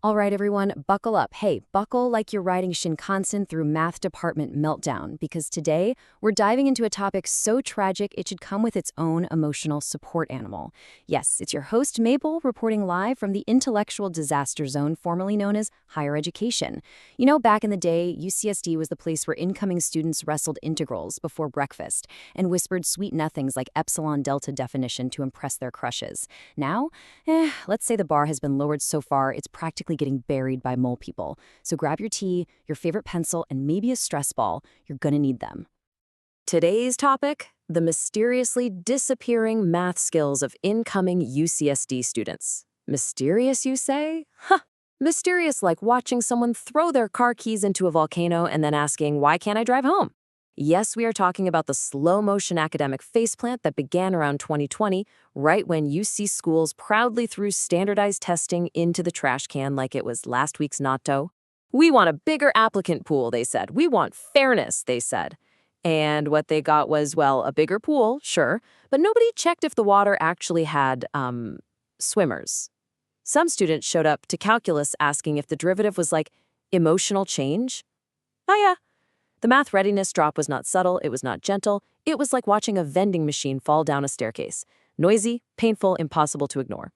All right, everyone, buckle up. Hey, buckle like you're riding Shinkansen through math department meltdown, because today we're diving into a topic so tragic it should come with its own emotional support animal. Yes, it's your host, Maple, reporting live from the intellectual disaster zone formerly known as higher education. You know, back in the day, UCSD was the place where incoming students wrestled integrals before breakfast and whispered sweet nothings like epsilon delta definition to impress their crushes. Now, let's say the bar has been lowered so far it's practically getting buried by mole people. So grab your tea, your favorite pencil, and maybe a stress ball. You're gonna need them. Today's topic, the mysteriously disappearing math skills of incoming UCSD students. Mysterious, you say? Huh. Mysterious like watching someone throw their car keys into a volcano and then asking, why can't I drive home? Yes, we are talking about the slow-motion academic faceplant that began around 2020, right when UC schools proudly threw standardized testing into the trash can like it was last week's natto. We want a bigger applicant pool, they said. We want fairness, they said. And what they got was, well, a bigger pool, sure, but nobody checked if the water actually had, swimmers. Some students showed up to calculus asking if the derivative was like emotional change. Oh yeah. The math readiness drop was not subtle, it was not gentle, it was like watching a vending machine fall down a staircase. Noisy, painful, impossible to ignore.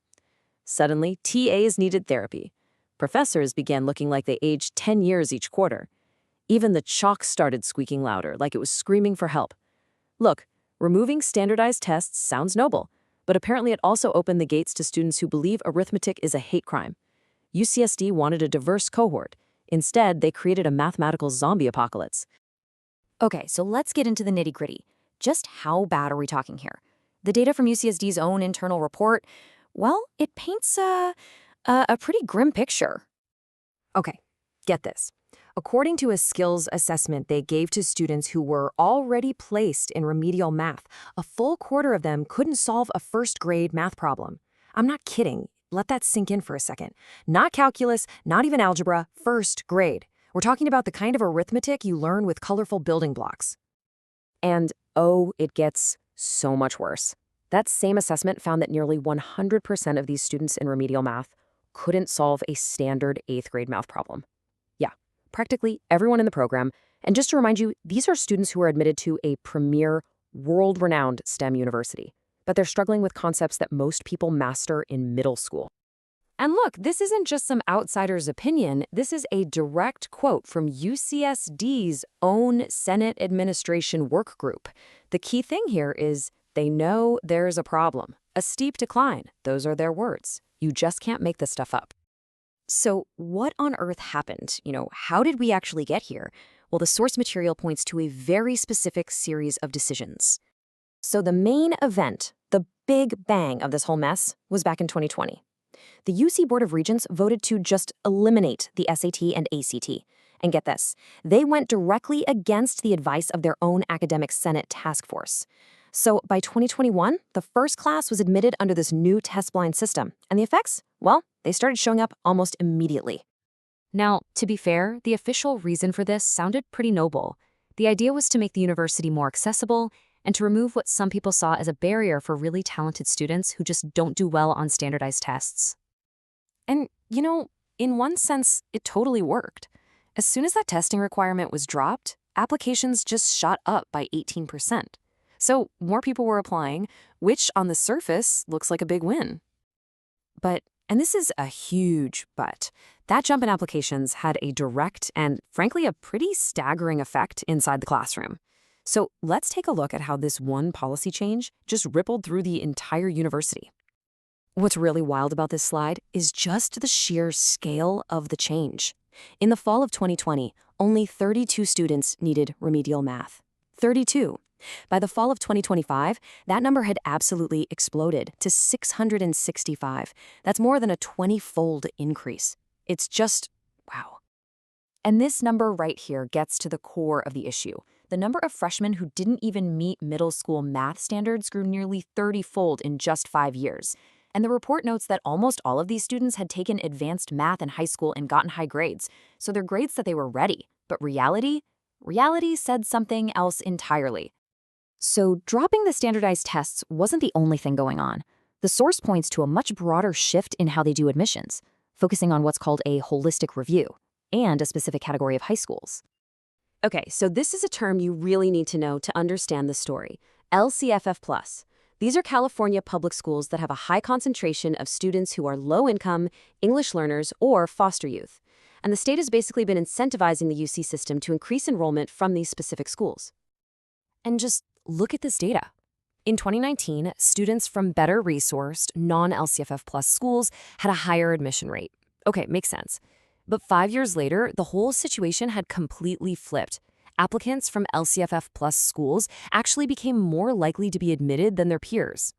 Suddenly, TAs needed therapy. Professors began looking like they aged 10 years each quarter. Even the chalk started squeaking louder, like it was screaming for help. Look, removing standardized tests sounds noble, but apparently it also opened the gates to students who believe arithmetic is a hate crime. UCSD wanted a diverse cohort. Instead, they created a mathematical zombie apocalypse. Okay, so let's get into the nitty-gritty. Just how bad are we talking here? The data from UCSD's own internal report, well, it paints a pretty grim picture. Okay, get this. According to a skills assessment they gave to students who were already placed in remedial math, a full quarter of them couldn't solve a first-grade math problem. I'm not kidding. Let that sink in for a second. Not calculus, not even algebra, first grade. We're talking about the kind of arithmetic you learn with colorful building blocks. And oh, it gets so much worse. That same assessment found that nearly 100% of these students in remedial math couldn't solve a standard 8th grade math problem. Yeah, practically everyone in the program. And just to remind you, these are students who are admitted to a premier, world-renowned STEM university. But they're struggling with concepts that most people master in middle school. And look, this isn't just some outsider's opinion. This is a direct quote from UCSD's own Senate Administration Work Group. The key thing here is they know there's a problem, a steep decline. Those are their words. You just can't make this stuff up. So what on earth happened? How did we actually get here? Well, the source material points to a very specific series of decisions. So the main event, the big bang of this whole mess, was back in 2020. The UC Board of Regents voted to just eliminate the SAT and ACT. And get this, they went directly against the advice of their own academic Senate task force. So by 2021, the first class was admitted under this new test-blind system. And the effects? Well, they started showing up almost immediately. Now, to be fair, the official reason for this sounded pretty noble. The idea was to make the university more accessible and to remove what some people saw as a barrier for really talented students who just don't do well on standardized tests. And, in one sense, it totally worked. As soon as that testing requirement was dropped, applications just shot up by 18%. So more people were applying, which on the surface looks like a big win. But, and this is a huge but, that jump in applications had a direct and, frankly, a pretty staggering effect inside the classroom. So let's take a look at how this one policy change just rippled through the entire university. What's really wild about this slide is just the sheer scale of the change. In the fall of 2020, only 32 students needed remedial math. 32. By the fall of 2025, that number had absolutely exploded to 665. That's more than a 20-fold increase. It's just, wow. And this number right here gets to the core of the issue. The number of freshmen who didn't even meet middle school math standards grew nearly 30-fold in just 5 years. And the report notes that almost all of these students had taken advanced math in high school and gotten high grades. So their grades said they were ready. But reality said something else entirely. So dropping the standardized tests wasn't the only thing going on. The source points to a much broader shift in how they do admissions. focusing on what's called a holistic review and a specific category of high schools. Okay, so this is a term you really need to know to understand the story. LCFF+. These are California public schools that have a high concentration of students who are low-income, English learners, or foster youth. And the state has basically been incentivizing the UC system to increase enrollment from these specific schools. And just look at this data. In 2019, students from better-resourced, non-LCFF plus schools had a higher admission rate. Okay, makes sense. But 5 years later, the whole situation had completely flipped. Applicants from LCFF plus schools actually became more likely to be admitted than their peers.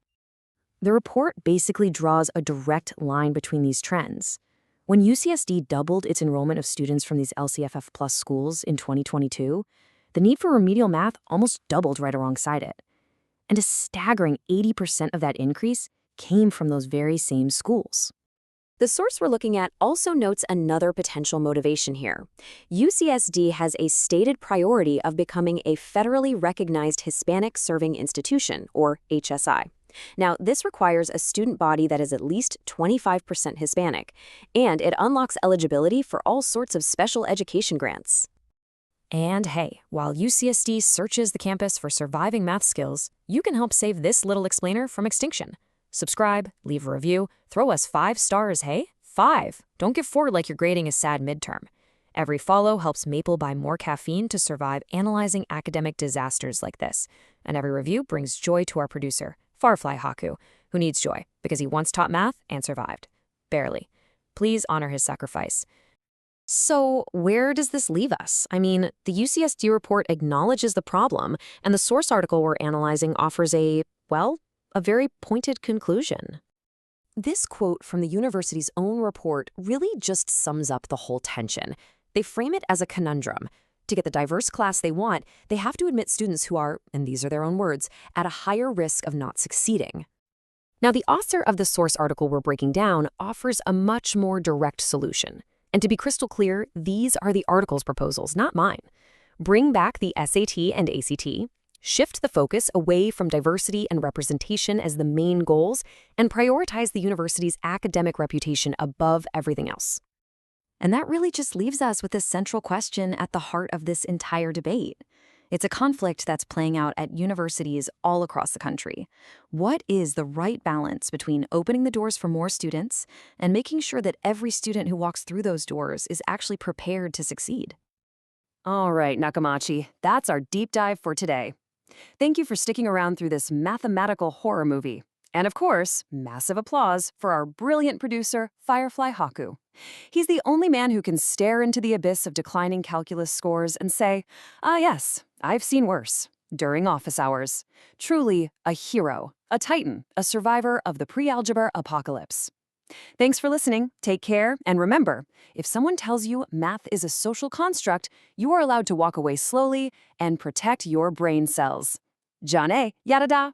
The report basically draws a direct line between these trends. When UCSD doubled its enrollment of students from these LCFF plus schools in 2022, the need for remedial math almost doubled right alongside it. And a staggering 80% of that increase came from those very same schools. The source we're looking at also notes another potential motivation here. UCSD has a stated priority of becoming a federally recognized Hispanic Serving Institution, or HSI. Now, this requires a student body that is at least 25% Hispanic, and it unlocks eligibility for all sorts of special education grants. And hey, while UCSD searches the campus for surviving math skills, you can help save this little explainer from extinction. Subscribe, leave a review, throw us 5 stars, hey? 5! Don't give 4 like you're grading a sad midterm. Every follow helps Maple buy more caffeine to survive analyzing academic disasters like this. And every review brings joy to our producer, FireflyHaku, who needs joy because he once taught math and survived. Barely. Please honor his sacrifice. So where does this leave us? I mean, the UCSD report acknowledges the problem, and the source article we're analyzing offers a very pointed conclusion. This quote from the university's own report really just sums up the whole tension. They frame it as a conundrum. To get the diverse class they want, they have to admit students who are, and these are their own words, at a higher risk of not succeeding. Now, the author of the source article we're breaking down offers a much more direct solution. And to be crystal clear, these are the article's proposals, not mine. Bring back the SAT and ACT, shift the focus away from diversity and representation as the main goals, and prioritize the university's academic reputation above everything else. And that really just leaves us with this central question at the heart of this entire debate. It's a conflict that's playing out at universities all across the country. What is the right balance between opening the doors for more students and making sure that every student who walks through those doors is actually prepared to succeed? All right, Nakamachi, that's our deep dive for today. Thank you for sticking around through this mathematical horror movie. And of course, massive applause for our brilliant producer, FireflyHaku. He's the only man who can stare into the abyss of declining calculus scores and say, yes, I've seen worse, during office hours. Truly a hero, a titan, a survivor of the pre-algebra apocalypse. Thanks for listening, take care, and remember, if someone tells you math is a social construct, you are allowed to walk away slowly and protect your brain cells. Yadada.